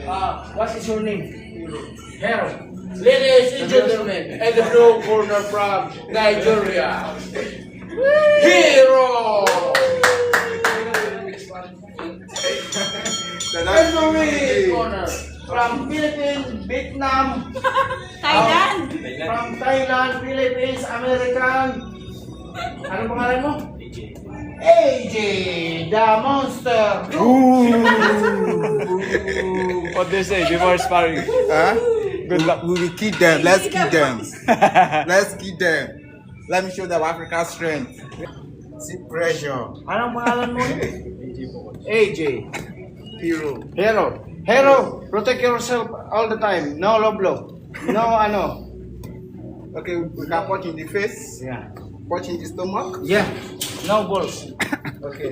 What is your name? Hero. Ladies and gentlemen, and the blue corner from Nigeria. Hero! And the red corner from Philippines, Vietnam, Thailand. from Thailand, Philippines, American. Ano pangalan mo? AJ, the monster. What do you say before sparring? Huh? Good luck. We will kill them. Let's kill them. Let's kill them. Let me show them Africa's strength. See pressure. Anong pangalan mo? AJ. Hero. Hero. Hero, protect yourself all the time. No low blow. No ano. Okay, we can punch in the face. Yeah. Punch in the stomach. Yeah. No balls. Okay.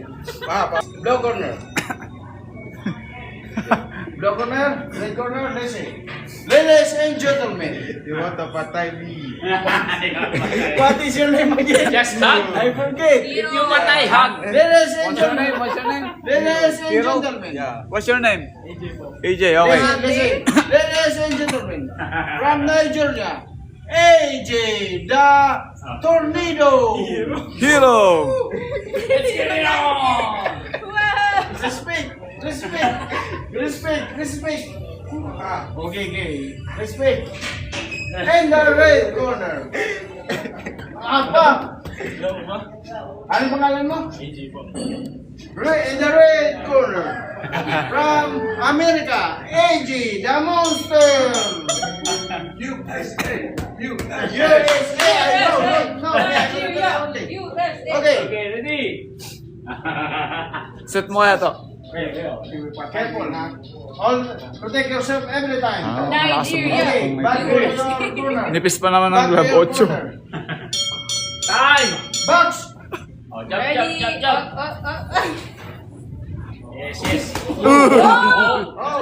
Blue corner. Blue corner, red corner, listen. Ladies and gentlemen. You want to patay me? What is your name again? Just that. I forget. If you matay, hug. Ladies and What's your name? gentlemen. What's your name? Ladies and Hero? gentlemen. Yeah. What's your name? AJ. Okay. Listen. Ladies and gentlemen. From Nigeria. AJ the Tornado. Hero. Respect. Okay. Respect. And the red corner. Apa? Ano pangalan mo? In the red corner. From America, AJ the monster. USA. No. Okay. Ready? Set mo kaya to. Careful, ha? All protect yourself every time. Nigeria. Okay, back to your corner. Nipis pa naman ng Back to glove your 8. corner. Time! Box! Ready? Yes. Oh,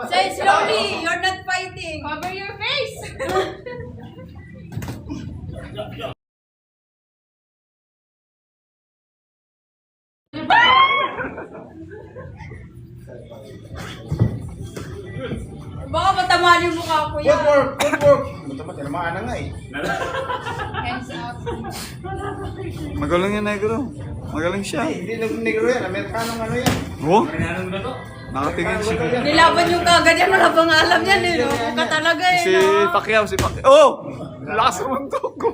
Say slowly. You're not fighting. Cover your face. Baka matamaan yung mukha ko good yan. work. Matamat, tinamaan na nga eh. Hands up. Magaling yan, negro. Magaling siya. Hindi negro yan, Amerikanong ano yan. Oh? Nakatingin siya. Nilaban yung kagad yan. Wala pang alam yan eh. No? Ka talaga eh. Si No? Pacquiao. Oh! Lakas umuntok ko.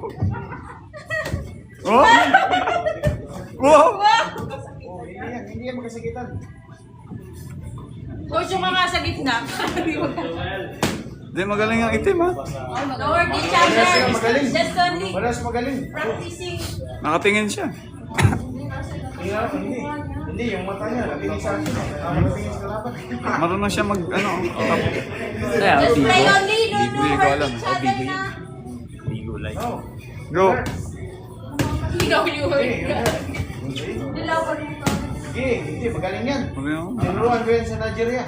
Oh! Oh! Hindi yan magkasakitan. Coach yung mga sa gitna. Di magaling ang itim, ha? Don't work each other. Magaling. Just only Wala si magaling. practicing. Nakatingin siya. Hindi, yung mata niya, natingin sa akin. Natingin sa kalaban. Marunong siya mag, ano, Just play only. Don't Hindi ko hurt alam. each other na. Oh. Go! Ikaw yung hurt. Nilaban yung kagad. Hindi, magaling yan. Magaling. Tinuruan ko yan sa Nigeria.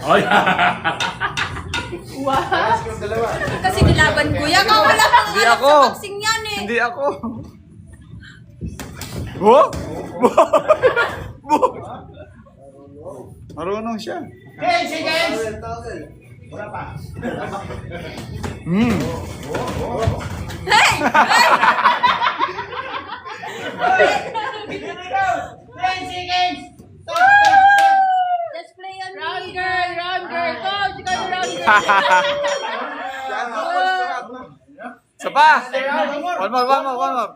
Wow. Alas ko yung dalawa. Kasi nilaban ko yan. Wala pang Hindi alam ako. sa boxing yan eh. Hindi ako. Oh? Marunong siya. Hey, seconds! Wala pa. Hmm. Hey! Here we go! 10 seconds! Just play on round girl. Coach, ikaw yung round girl. Isa pa! One more.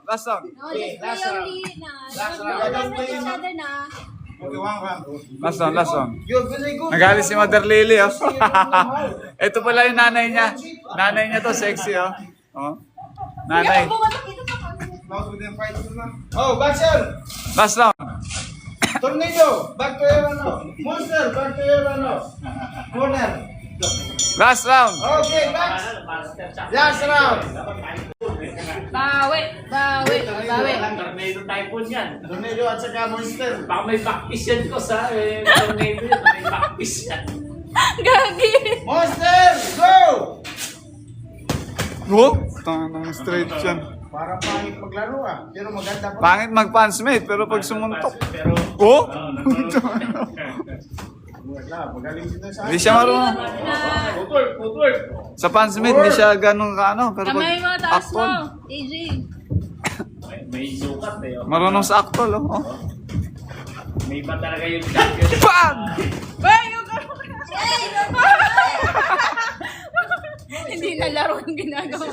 Last round. No, just play only na. Don't hurt each other na. Okay, one. Last round. You're very good. Nagalit si Mother Lily, oh. Ito pala yung nanay niya. Nanay niya to, sexy, oh. Oh. Nanay. Mouse with them fight na. Oh, boxer! Last round. Tornado! Back to your ano. Monster! Back to your ano. Corner. Last round. Okay, back. Last round. Bawi. Tornado typhoon yan. Tornado at saka monster. Baka may backpiece yan ko sa tornado yan. May backpiece yan. Gagi. Monster! Go! Oh, tangang straight yan. Para pangit maglaro ah. Pero maganda pa. Pangit mag-punch mate, pero pag sumuntok. Pero, Oh! Hindi siya marunong. Footwork. Sa Pan Smith, hindi siya ganun ka ano. Pero Kamay mo, taas mo. actual, AJ. May sukat eh. Oh. marunong sa actual, oh. May iba talaga yung champion. Bang! Hindi na laro ang ginagawa.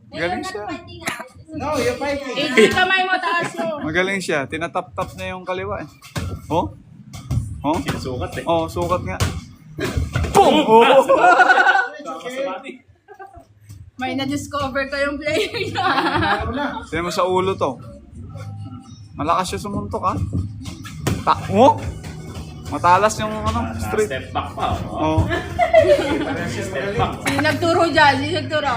Galing siya. No, you're fighting. AJ, kamay mo, taas mo. Magaling siya. Tinatap-tap niya yung kaliwa eh. Oh? Oh? Sinusukat eh. Oh, sukat nga. Boom! Oh! Kasabati. May na-discover kayong player niya. Tignan mo sa ulo to. Malakas siya sumuntok ha. Oh? Matalas yung ano, street. Step back pa. Oh. Oh. Step back. Sino nagturo dyan? Sino nagturo?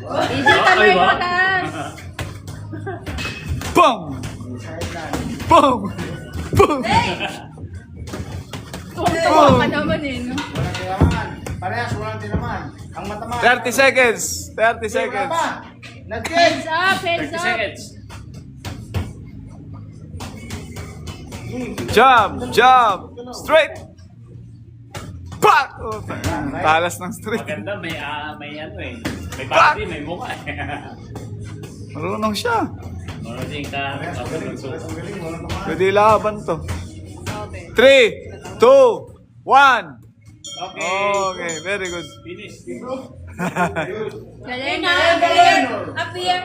AJ, kamay mo, taas. Boom! Boom! Boom! Tuwang-tuwa ka naman eh, no? Walang tinaman. Parehas, walang tinaman. Ang matamaan. 30 seconds! 30 Wala seconds! pa. Nag-change. Heads up, heads 30 up. seconds. Jump! Jump! Straight! Back! Oh, talas ng street. Maganda, may ano eh. May body, may mukha eh. Marunong siya. Marunong ka. Ako nagsukat. Pwede laban to. 3, 2, 1. Okay. Okay, very good. Finish. Galing na, galing. Up here.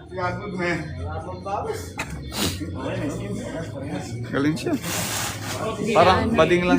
Yeah, good man. Galing siya. Parang bading lang.